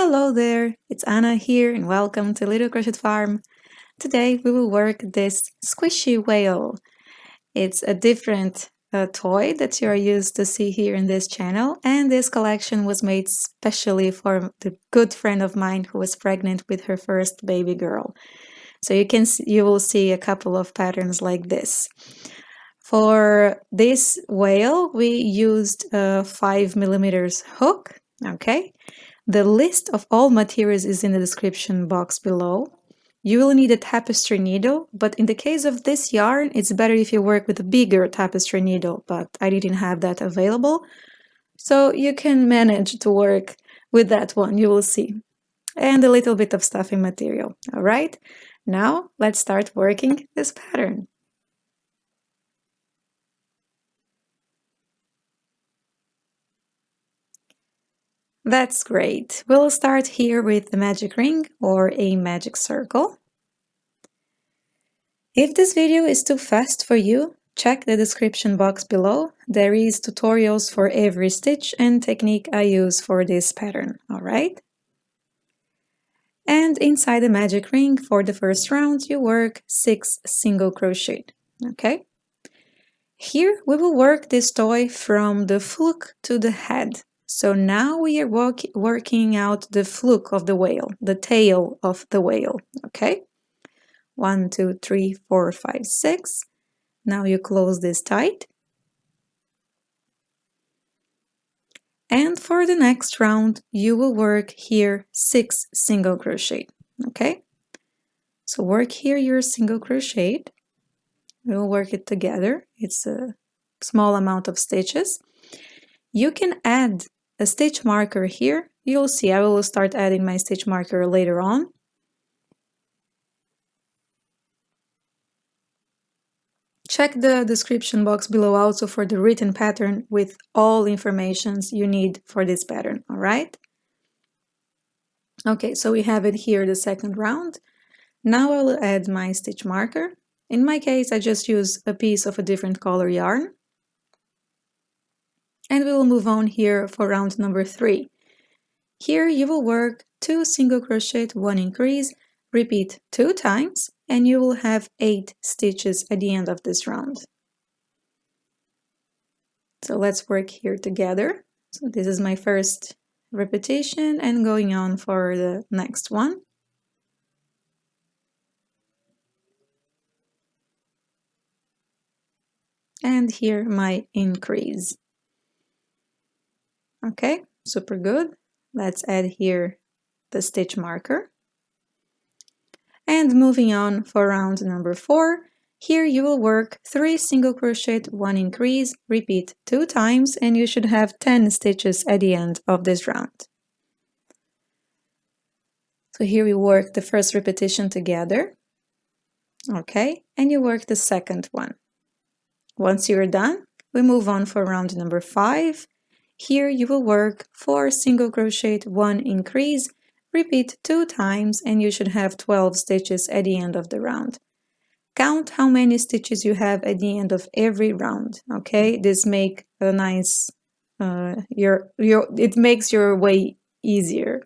Hello there, it's Anna here and welcome to Little Crochet Farm. Today we will work this squishy whale. It's a different toy that you are used to see here in this channel, and this collection was made specially for the good friend of mine who was pregnant with her first baby girl. So you will see a couple of patterns like this. For this whale we used a 5mm hook, okay? The list of all materials is in the description box below. You will need a tapestry needle, but in the case of this yarn, it's better if you work with a bigger tapestry needle, but I didn't have that available. So you can manage to work with that one, you will see. And a little bit of stuffing material. All right, now let's start working this pattern. That's great. We'll start here with the magic ring or a magic circle. If this video is too fast for you, check the description box below. There is tutorials for every stitch and technique I use for this pattern, alright? And inside the magic ring for the first round, you work 6 single crochet, okay? Here we will work this toy from the fluke to the head. So now we are working out the fluke of the whale, the tail of the whale, okay? 1, 2, 3, 4, 5, 6. Now you close this tight. And for the next round, you will work here 6 single crochet, okay? So work here your single crochet. We will work it together. It's a small amount of stitches. You can add a stitch marker here. You'll see I will start adding my stitch marker later on. Check the description box below also for the written pattern with all informations you need for this pattern, all right? Okay, so we have it here, the second round. Now I will add my stitch marker. In my case, I just use a piece of a different color yarn. And we will move on here for round number 3. Here you will work 2 single crochet, 1 increase, repeat 2 times, and you will have 8 stitches at the end of this round. So let's work here together. So this is my first repetition and going on for the next one. And here my increase. Okay, super good. Let's add here the stitch marker. And moving on for round number 4, here you will work 3 single crochet, 1 increase, repeat 2 times, and you should have 10 stitches at the end of this round. So here we work the first repetition together, okay, and you work the second one. Once you're done, we move on for round number 5. Here you will work 4 single crochet, 1 increase, repeat 2 times, and you should have 12 stitches at the end of the round. Count how many stitches you have at the end of every round, okay? This makes a nice, it makes your way easier.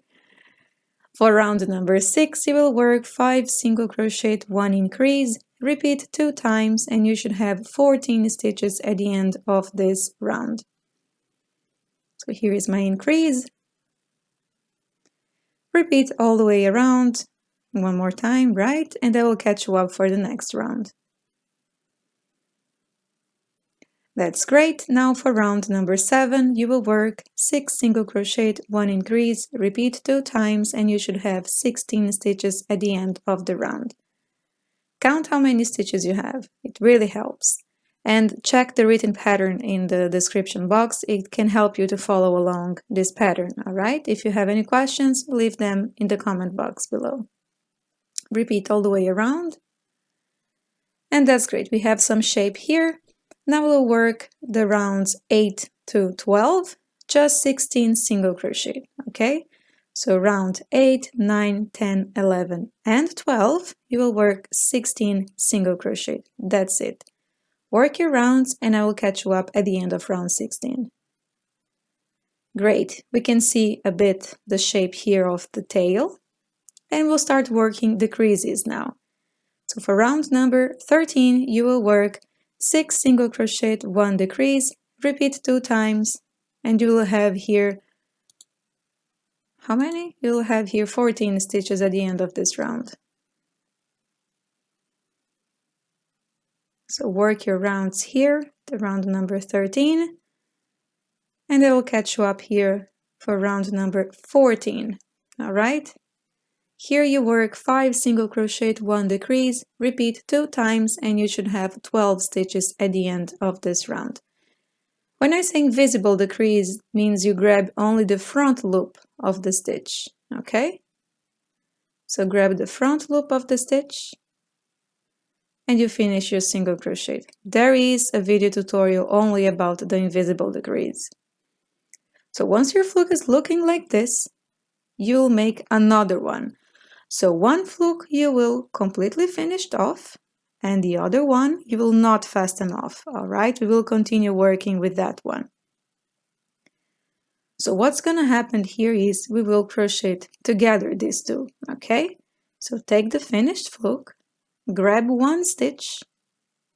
For round number 6, you will work 5 single crochet, 1 increase, repeat 2 times, and you should have 14 stitches at the end of this round. So here is my increase. Repeat all the way around, one more time, right? And I will catch you up for the next round. That's great. Now for round number 7, you will work 6 single crochet, 1 increase, repeat 2 times, and you should have 16 stitches at the end of the round. Count how many stitches you have. It really helps. And check the written pattern in the description box. It can help you to follow along this pattern, all right? If you have any questions, leave them in the comment box below. Repeat all the way around. And that's great. We have some shape here. Now we'll work the rounds 8 to 12, just 16 single crochet, okay? So round 8, 9, 10, 11, and 12, you will work 16 single crochet. That's it. Work your rounds and I will catch you up at the end of round 16. Great, we can see a bit the shape here of the tail, and we'll start working the creases now. So for round number 13, you will work 6 single crochet, 1 decrease, repeat 2 times, and you will have here, how many? You'll have here 14 stitches at the end of this round. So work your rounds here, the round number 13, and it will catch you up here for round number 14. All right? Here you work 5 single crochet, 1 decrease, repeat 2 times, and you should have 12 stitches at the end of this round. When I say invisible decrease, means you grab only the front loop of the stitch, okay? So grab the front loop of the stitch, and you finish your single crochet. There is a video tutorial only about the invisible decrease. So once your fluke is looking like this, you'll make another one. So one fluke you will completely finish off, and the other one you will not fasten off. All right, we will continue working with that one. So what's going to happen here is we will crochet together these two, okay? So take the finished fluke, grab one stitch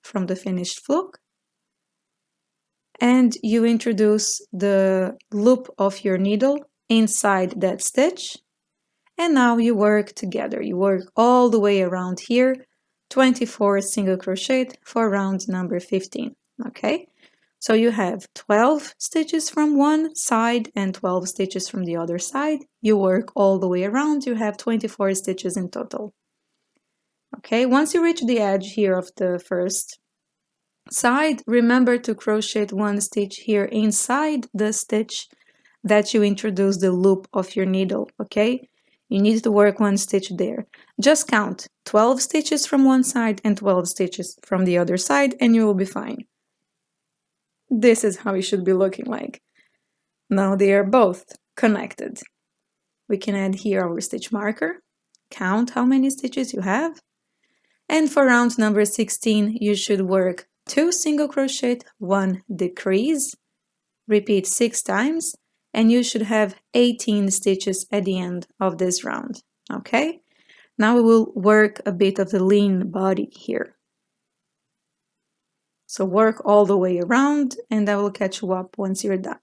from the finished fluke, and you introduce the loop of your needle inside that stitch, and now you work together. You work all the way around here, 24 single crochet for round number 15, okay? So you have 12 stitches from one side and 12 stitches from the other side. You work all the way around, you have 24 stitches in total. Okay, once you reach the edge here of the first side, remember to crochet one stitch here inside the stitch that you introduce the loop of your needle, okay? You need to work one stitch there. Just count 12 stitches from one side and 12 stitches from the other side, and you will be fine. This is how it should be looking like. Now they are both connected. We can add here our stitch marker, count how many stitches you have, and for round number 16 you should work 2 single crochet, 1 decrease, repeat 6 times, and you should have 18 stitches at the end of this round. Okay, now we will work a bit of the lean body here. So work all the way around, and I will catch you up once you're done.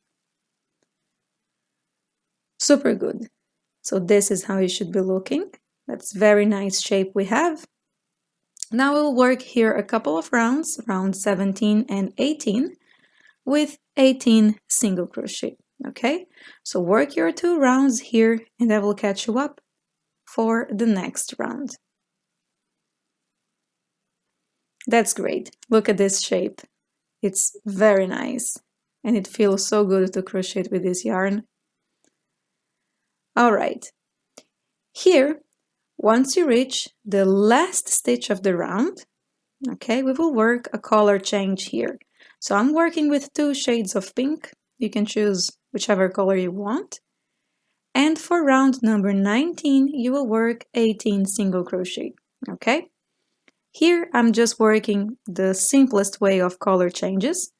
Super good. So this is how it should be looking. That's very nice shape we have. Now we'll work here a couple of rounds, round 17 and 18, with 18 single crochet. Okay, so work your 2 rounds here, and I will catch you up for the next round. That's great. Look at this shape. It's very nice, and it feels so good to crochet with this yarn. All right. Here, once you reach the last stitch of the round, okay, we will work a color change here. So I'm working with 2 shades of pink. You can choose whichever color you want. And for round number 19, you will work 18 single crochet, okay? Here, I'm just working the simplest way of color changes.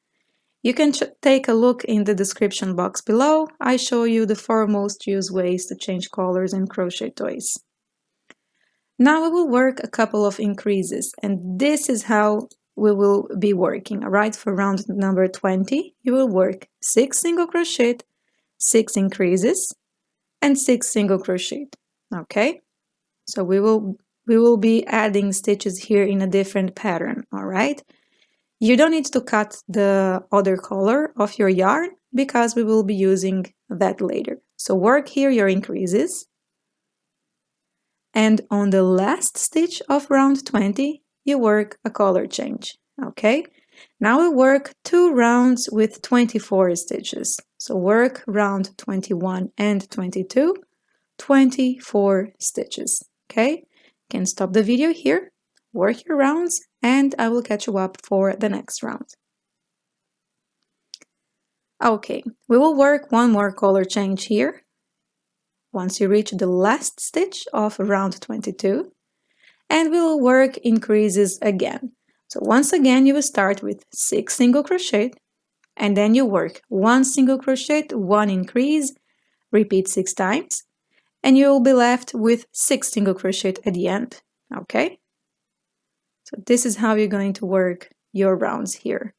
You can take a look in the description box below. I show you the 4 most used ways to change colors in crochet toys. Now we will work a couple of increases, and this is how we will be working. All right, for round number 20, you will work 6 single crochet, 6 increases, and 6 single crochet. Okay, so we will be adding stitches here in a different pattern. All right, you don't need to cut the other color of your yarn because we will be using that later. So work here your increases, and on the last stitch of round 20 you work a color change. Okay, now we work 2 rounds with 24 stitches. So work round 21 and 22, 24 stitches. Okay, you can stop the video here, work your rounds, and I will catch you up for the next round. Okay, we will work one more color change here. Once you reach the last stitch of round 22, and we will work increases again. So once again, you will start with 6 single crochet, and then you work 1 single crochet, 1 increase, repeat 6 times, and you will be left with 6 single crochet at the end. Okay, so this is how you're going to work your rounds here,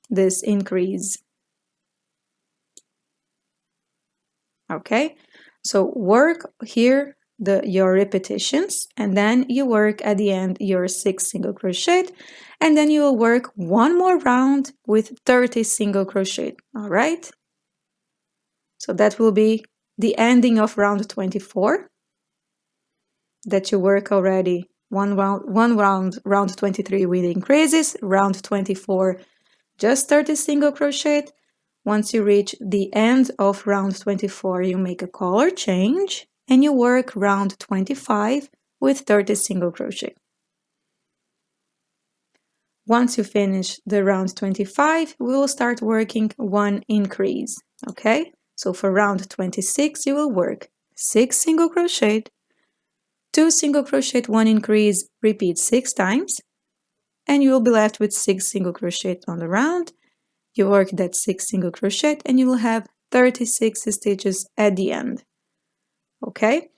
this increase. Okay, so work here your repetitions, and then you work at the end your 6 single crochet, and then you will work one more round with 30 single crochet. All right, so that will be the ending of round 24, that you work already one round, round 23 with increases, round 24 just 30 single crochet. Once you reach the end of round 24, you make a color change and you work round 25 with 30 single crochet. Once you finish the round 25, we will start working 1 increase. Okay, so for round 26, you will work 6 single crochet, 2 single crochet, 1 increase, repeat 6 times, and you will be left with 6 single crochet on the round. You work that 6 single crochet and you will have 36 stitches at the end. Okay,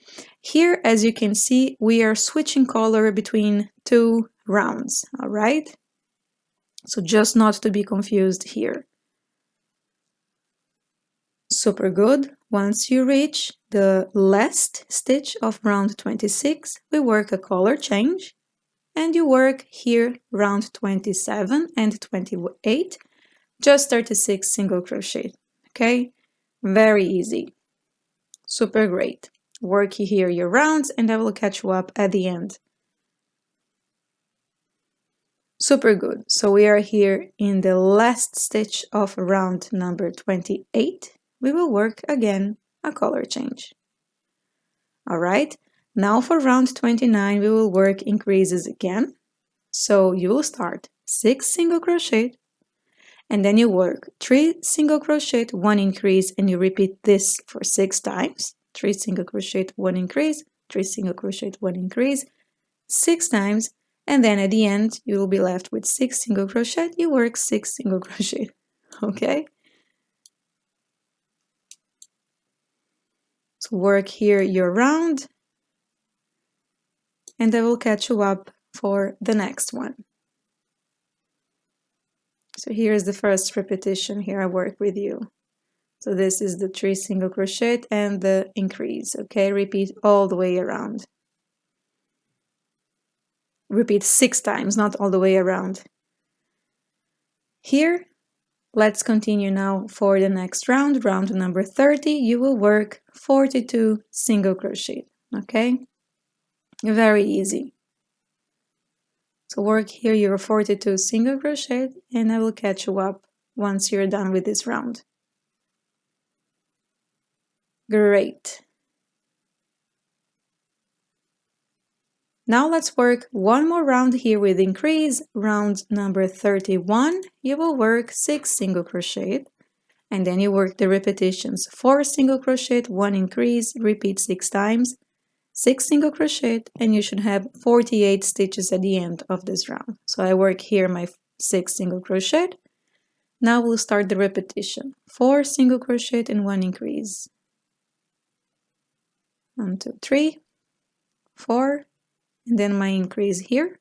here as you can see, we are switching color between 2 rounds. All right, so just not to be confused here. Super good. Once you reach the last stitch of round 26, we work a color change, and you work here round 27 and 28, just 36 single crochet. Okay, very easy, super great. Work here your rounds and I will catch you up at the end. Super good. So we are here in the last stitch of round number 28. We will work again a color change. All right, now for round 29 we will work increases again. So you will start 6 single crochet, and then you work 3 single crochet, 1 increase, and you repeat this for 6 times. 3 single crochet, 1 increase, 3 single crochet, 1 increase, 6 times, and then at the end you will be left with 6 single crochet. You work 6 single crochet. Okay, so work here your round, and I will catch you up for the next one. So here is the first repetition. Here I work with you. So this is the 3 single crochet and the increase. Okay, repeat all the way around. Repeat 6 times, not all the way around. Here, let's continue now for the next round, round number 30. You will work 42 single crochet. Okay, very easy. So work here your 42 single crochet, and I will catch you up once you're done with this round. Great. Now let's work one more round here with increase, round number 31. You will work 6 single crochet, and then you work the repetitions, 4 single crochet, 1 increase, repeat 6 times, 6 single crochet, and you should have 48 stitches at the end of this round. So I work here my 6 single crochet. Now we'll start the repetition, 4 single crochet and 1 increase. 1, 2, 3, 4, and then my increase here.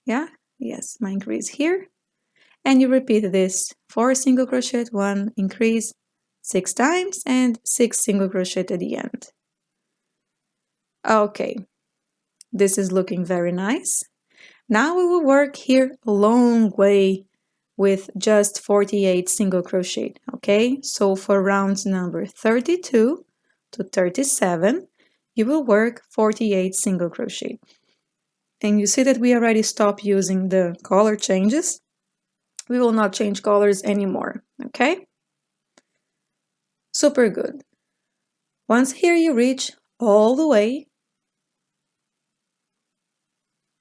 Yeah, yes, my increase here. And you repeat this, 4 single crochet, 1 increase, 6 times, and 6 single crochet at the end. Okay, this is looking very nice. Now we will work here a long way with just 48 single crochet. Okay, so for rounds number 32 to 37, you will work 48 single crochet. And you see that we already stopped using the color changes. We will not change colors anymore. Okay, super good. Once here you reach all the way,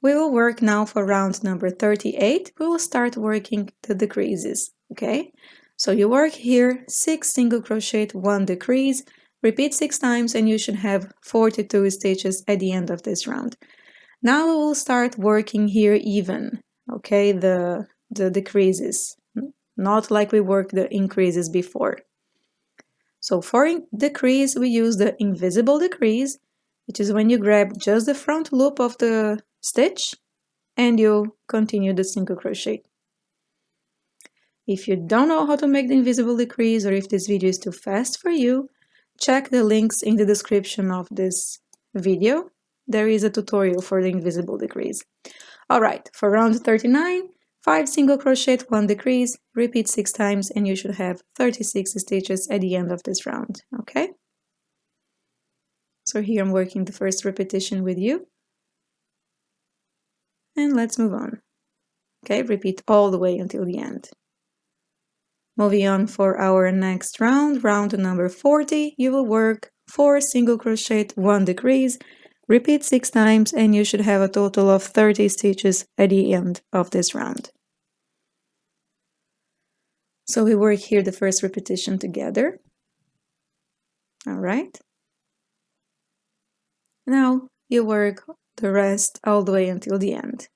we will work now for round number 38. We will start working the decreases. Okay, so you work here 6 single crochet, 1 decrease, repeat 6 times, and you should have 42 stitches at the end of this round. Now we will start working here even. Okay, the the decreases, not like we worked the increases before. So for decrease, we use the invisible decrease, which is when you grab just the front loop of the stitch and you continue the single crochet. If you don't know how to make the invisible decrease, or if this video is too fast for you, check the links in the description of this video. There is a tutorial for the invisible decrease. Alright, for round 39, 5 single crochet, 1 decrease, repeat 6 times, and you should have 36 stitches at the end of this round, okay? So here I'm working the first repetition with you. And let's move on. Okay, repeat all the way until the end. Moving on for our next round, round number 40, you will work 4 single crochet, 1 decrease, repeat 6 times, and you should have a total of 30 stitches at the end of this round. So we work here the first repetition together. All right. Now you work the rest all the way until the end.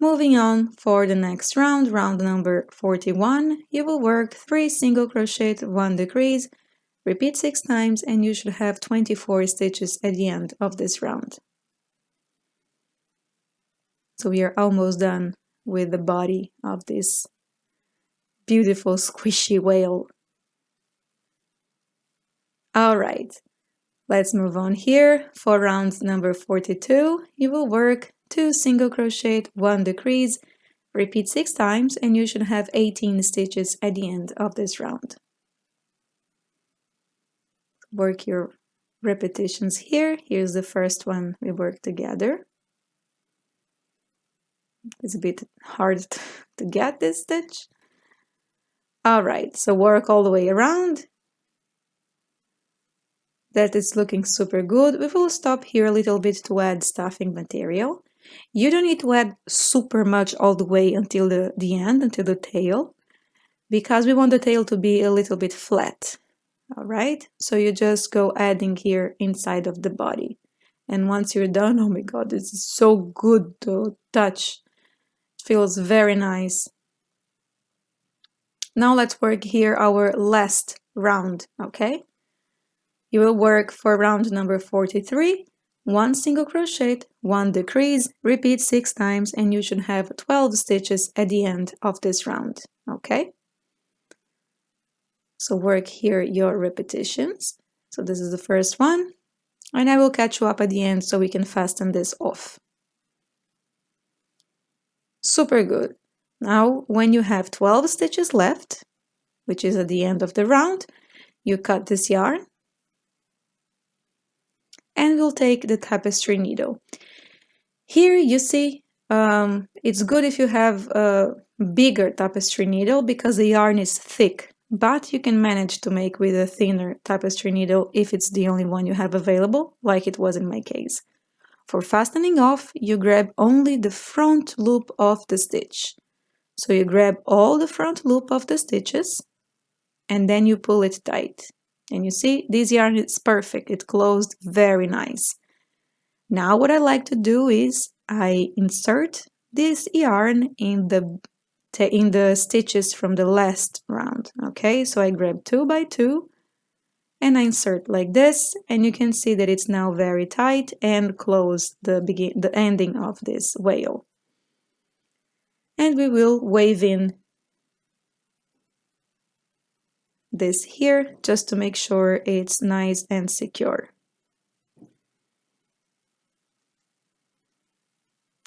Moving on for the next round, round number 41, you will work 3 single crochet, 1 decrease, repeat 6 times, and you should have 24 stitches at the end of this round. So we are almost done with the body of this beautiful squishy whale. All right, let's move on here. For round number 42, you will work 2 single crochet, 1 decrease, repeat 6 times, and you should have 18 stitches at the end of this round. Work your repetitions here. Here's the first one we work together. It's a bit hard to get this stitch. All right, so work all the way around. That is looking super good. We will stop here a little bit to add stuffing material. You don't need to add super much all the way until the end, until the tail, because we want the tail to be a little bit flat. All right, so you just go adding here inside of the body. And once you're done, oh my God, this is so good to touch. It feels very nice. Now let's work here our last round, okay? You will work for round number 43, 1 single crochet, 1 decrease, repeat 6 times, and you should have 12 stitches at the end of this round, okay? So work here your repetitions. So this is the first one, and I will catch you up at the end so we can fasten this off. Super good. Now, when you have 12 stitches left, which is at the end of the round, you cut this yarn and we'll take the tapestry needle. Here you see, it's good if you have a bigger tapestry needle because the yarn is thick, but you can manage to make with a thinner tapestry needle if it's the only one you have available, like it was in my case. For fastening off, you grab only the front loop of the stitch. So you grab all the front loop of the stitches and then you pull it tight. And you see, this yarn is perfect. It closed very nice. Now what I like to do is I insert this yarn in the stitches from the last round. Okay, so I grab 2 by 2 and I insert like this, and you can see that it's now very tight and close the ending of this whale. And we will wave in this here just to make sure it's nice and secure.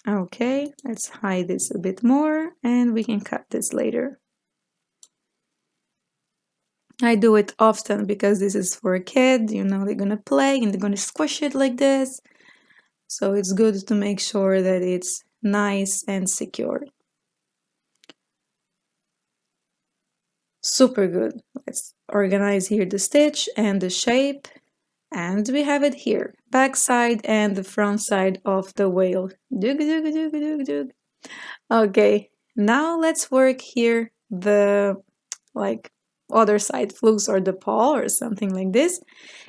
Okay, let's hide this a bit more and we can cut this later. I do it often because this is for a kid, you know, they're gonna play and they're gonna squish it like this. So it's good to make sure that it's nice and secure. Super good. Let's organize here the stitch and the shape. And we have it here, back side and the front side of the whale. Okay, now let's work here the other side, Fluke's or the paw or something like this.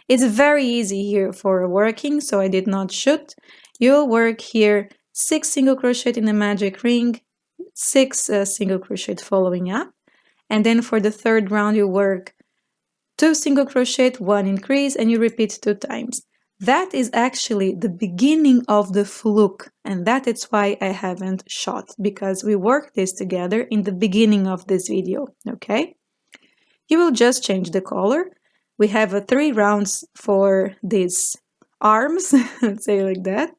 It's very easy here for working, so I did not shoot. You'll work here 6 single crochet in a magic ring, 6 single crochet following up, and then for the third round you work 2 single crochet, 1 increase, and you repeat 2 times. That is actually the beginning of the fluke, and that is why I haven't shot, because we worked this together in the beginning of this video, okay? You will just change the color. We have 3 rounds for these arms, let's say like that.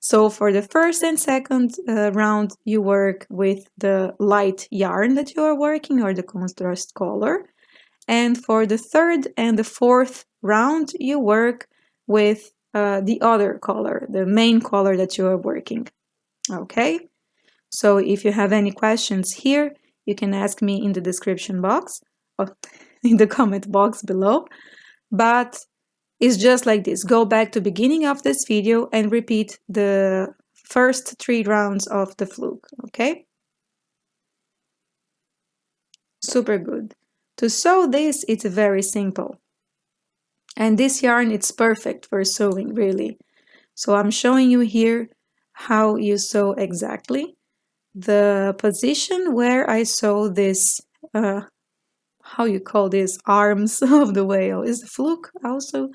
So for the first and second round, you work with the light yarn that you are working, or the contrast color. And for the third and the fourth round, you work with the other color, the main color that you are working. Okay? So if you have any questions here, you can ask me in the description box, or in the comment box below. But it's just like this. Go back to the beginning of this video and repeat the first 3 rounds of the fluke, okay? Super good. To sew this, it's very simple. And this yarn, it's perfect for sewing, really. So I'm showing you here how you sew exactly. The position where I sew this, how you call this, arms of the whale, is the fluke also.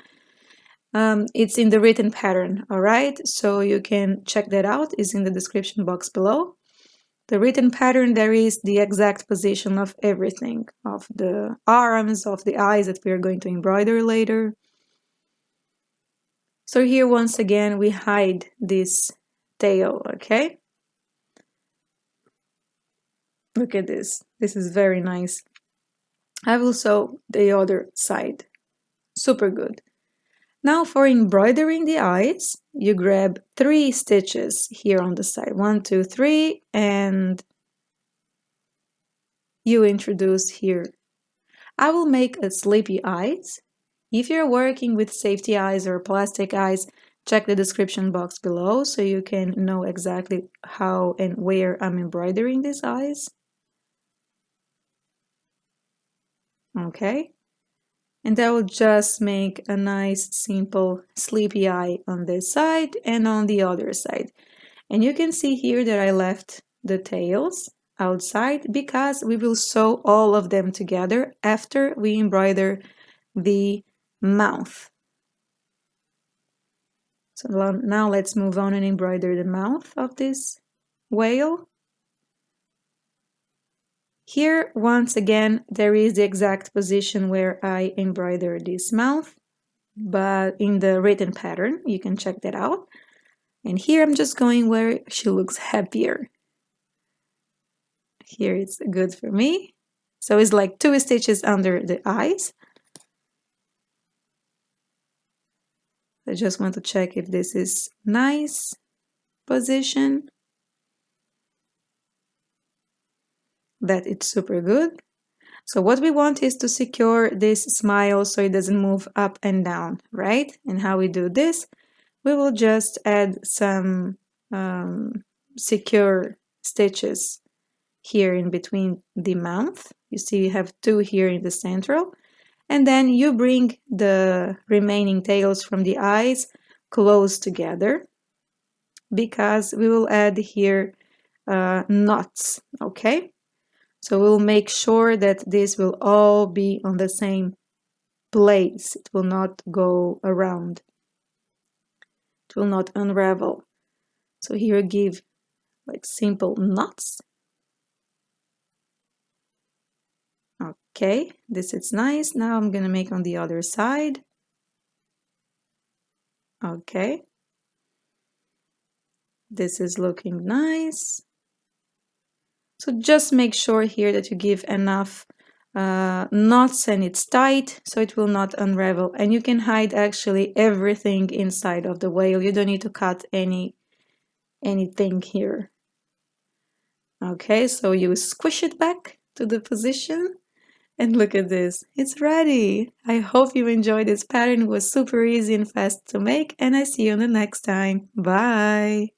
It's in the written pattern, all right? So you can check that out. It's in the description box below. The written pattern, there is the exact position of everything, of the arms, of the eyes that we are going to embroider later. So here, once again, we hide this tail, okay? Look at this. This is very nice. I will sew the other side. Super good. Now for embroidering the eyes, you grab 3 stitches here on the side. 1, 2, 3, and you introduce here. I will make a sleepy eyes. If you're working with safety eyes or plastic eyes, check the description box below so you can know exactly how and where I'm embroidering these eyes. Okay. And I will just make a nice simple sleepy eye on this side and on the other side. And you can see here that I left the tails outside because we will sew all of them together after we embroider the mouth. So now let's move on and embroider the mouth of this whale. Here, once again, there is the exact position where I embroider this mouth, but in the written pattern, you can check that out. And here I'm just going where she looks happier. Here it's good for me. So it's like 2 stitches under the eyes. I just want to check if this is nice position. That it's super good. So what we want is to secure this smile so it doesn't move up and down, right? And how we do this? We will just add some secure stitches here in between the mouth. You see you have 2 here in the central. And then you bring the remaining tails from the eyes close together because we will add here knots, okay? So we'll make sure that this will all be on the same place. It will not go around. It will not unravel. So here give like simple knots. Okay, this is nice. Now I'm gonna make on the other side. Okay. This is looking nice. So just make sure here that you give enough knots and it's tight so it will not unravel. And you can hide actually everything inside of the whale. You don't need to cut anything here. Okay, so you squish it back to the position and look at this. It's ready. I hope you enjoyed this pattern. It was super easy and fast to make, and I see you on the next time. Bye!